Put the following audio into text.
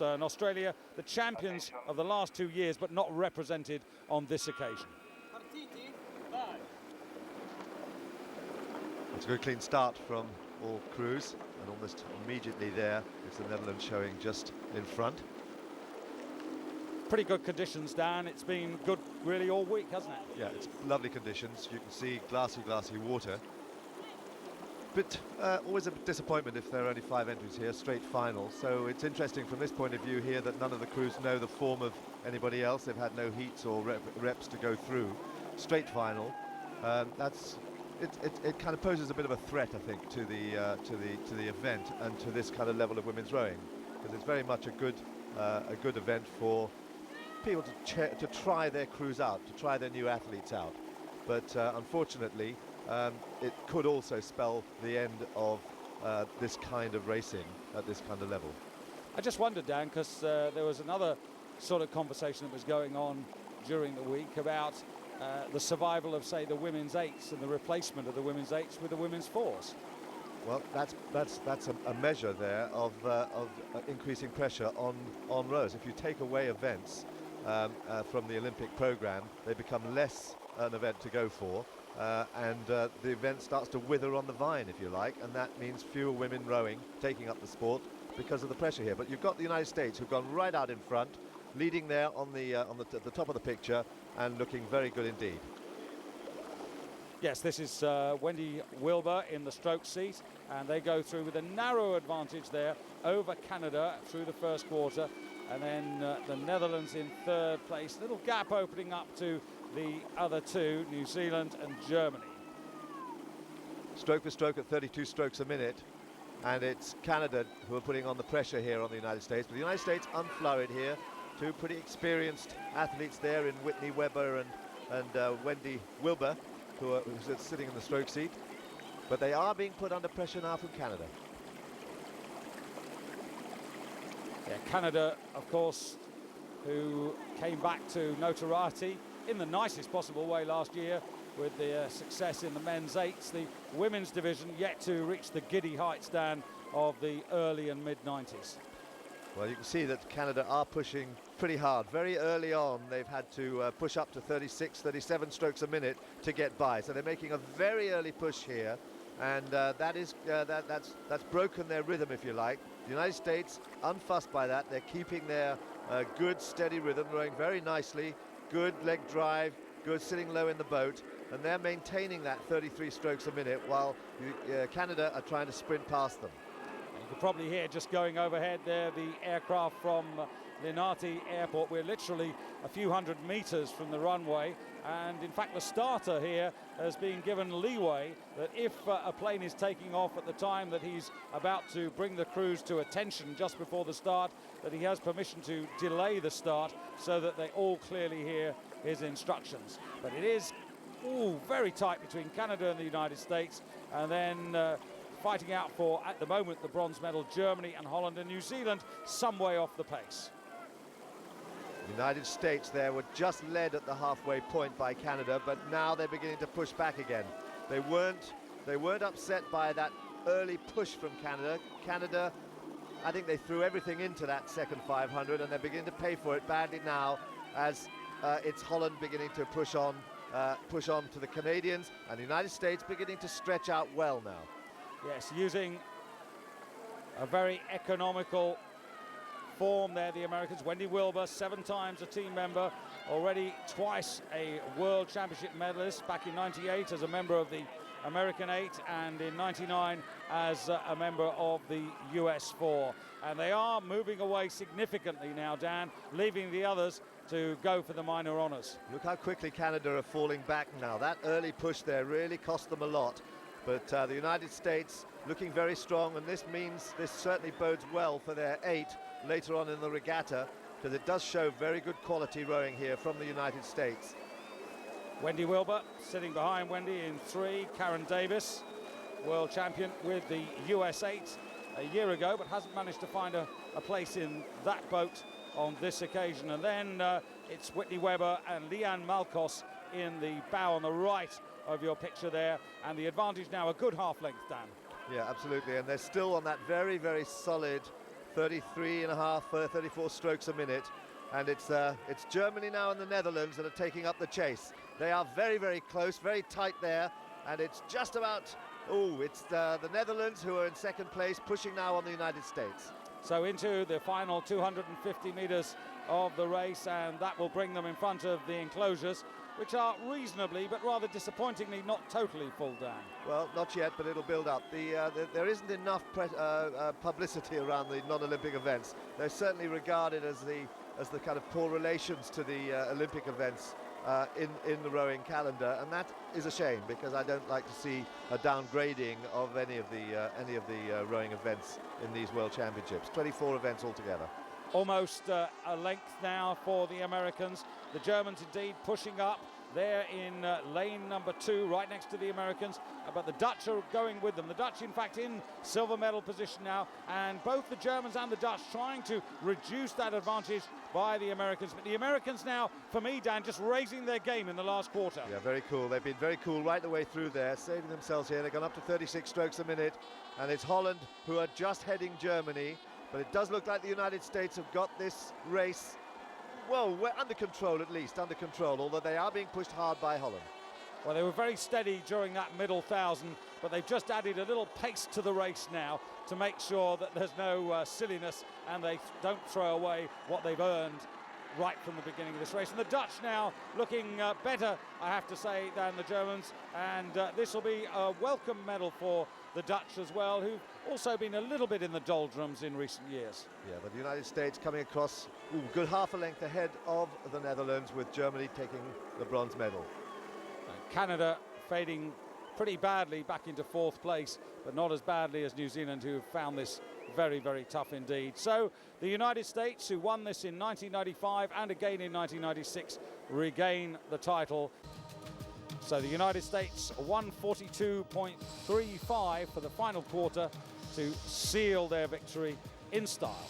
And Australia, the champions of the last 2 years, but not represented on this occasion. It's a good clean start from all crews, and almost immediately there is the Netherlands showing just in front. Pretty good conditions, Dan. It's been good really all week, hasn't it? Yeah, it's lovely conditions. You can see glassy water. But always a disappointment if there are only 5 entries here, straight final. So it's interesting from this point of view here that none of the crews know the form of anybody else. They've had no heats or reps to go through. Straight final. It kind of poses a bit of a threat, I think, to the event and to this kind of level of women's rowing, because it's very much a good event for people to try their crews out, to try their new athletes out. But unfortunately, it could also spell the end of this kind of racing at this kind of level. I just wondered, Dan, because there was another sort of conversation that was going on during the week about the survival of, say, the women's eights and the replacement of the women's eights with the women's fours. Well, that's a measure there of increasing pressure on rowers. If you take away events from the Olympic program, they become less an event to go for. And the event starts to wither on the vine, if you like, and that means fewer women rowing, taking up the sport because of the pressure here. But you've got the United States, who've gone right out in front, leading there on the top of the picture and looking very good indeed. Yes, this is Wendy Wilbur in the stroke seat, and they go through with a narrow advantage there over Canada through the first quarter, and then the Netherlands in third place. Little gap opening up to the other two, New Zealand and Germany. Stroke for stroke at 32 strokes a minute, and it's Canada who are putting on the pressure here on the United States. But the United States unflurried here. Two pretty experienced athletes there in Whitney Weber and Wendy Wilbur, who's sitting in the stroke seat. But they are being put under pressure now from Canada. Yeah, Canada, of course, who came back to notoriety in the nicest possible way last year with the success in the men's eights. The women's division yet to reach the giddy heights, Dan, of the early and mid-90s. Well, you can see that Canada are pushing pretty hard. Very early on, they've had to push up to 36, 37 strokes a minute to get by. So they're making a very early push here, and that's broken their rhythm, if you like. The United States, unfussed by that, they're keeping their good, steady rhythm, rowing very nicely. Good leg drive, good sitting low in the boat, and they're maintaining that 33 strokes a minute while Canada are trying to sprint past them. You can probably hear just going overhead there the aircraft from Linate Airport. We're literally a few hundred meters from the runway, and in fact the starter here has been given leeway that if a plane is taking off at the time that he's about to bring the crews to attention just before the start, that he has permission to delay the start so that they all clearly hear his instructions. But it is very tight between Canada and the United States, and then fighting out for, at the moment, the bronze medal, Germany and Holland and New Zealand, some way off the pace. The United States there were just led at the halfway point by Canada, but now they're beginning to push back again. They weren't upset by that early push from Canada. Canada, I think they threw everything into that second 500, and they're beginning to pay for it badly now as it's Holland beginning to push on to the Canadians, and the United States beginning to stretch out well now. Yes, using a very economical form there, the Americans. Wendy Wilbur, 7 times a team member, already twice a World Championship medalist, back in '98 as a member of the American 8 and in '99 as a member of the US 4. And they are moving away significantly now, Dan, leaving the others to go for the minor honours. Look how quickly Canada are falling back now. That early push there really cost them a lot. But the United States looking very strong, and this certainly bodes well for their 8 later on in the regatta, because it does show very good quality rowing here from the United States. Wendy Wilbur sitting behind Wendy in 3. Karen Davis, world champion with the US 8 a year ago, but hasn't managed to find a place in that boat on this occasion. And then it's Whitney Weber and Leanne Malkos in the bow on the right of your picture there, and the advantage now a good half length, Dan. Yeah, absolutely, and they're still on that very, very solid 33 and a half, 34 strokes a minute. And it's Germany now and the Netherlands that are taking up the chase. They are very, very close, very tight there. And it's just about, it's the Netherlands who are in second place, pushing now on the United States. So into the final 250 metres of the race, and that will bring them in front of the enclosures, which are reasonably, but rather disappointingly, not totally full down. Well, not yet, but it'll build up. There isn't enough publicity around the non-Olympic events. They're certainly regarded as the kind of poor relations to the Olympic events in the rowing calendar, and that is a shame, because I don't like to see a downgrading of any of the rowing events in these World Championships. 24 events altogether. Almost a length now for the Americans. The Germans indeed pushing up. They're in lane number 2, right next to the Americans, but the Dutch are going with them. The Dutch, in fact, in silver medal position now, and both the Germans and the Dutch trying to reduce that advantage by the Americans. But the Americans now, for me, Dan, just raising their game in the last quarter. Yeah, very cool. They've been very cool right the way through there, saving themselves here. They've gone up to 36 strokes a minute, and it's Holland who are just heading Germany. But it does look like the United States have got this race, well, we're under control, at least, under control, although they are being pushed hard by Holland. Well, they were very steady during that middle 1,000, but they've just added a little pace to the race now to make sure that there's no silliness and they don't throw away what they've earned right from the beginning of this race. And the Dutch now looking better, I have to say, than the Germans, and this will be a welcome medal for the Dutch as well, who've also been a little bit in the doldrums in recent years. Yeah, but the United States coming across good half a length ahead of the Netherlands, with Germany taking the bronze medal. And Canada fading pretty badly back into 4th place, but not as badly as New Zealand, who found this very, very tough indeed. So the United States, who won this in 1995 and again in 1996, regain the title. So the United States 142.35 for the final quarter to seal their victory in style.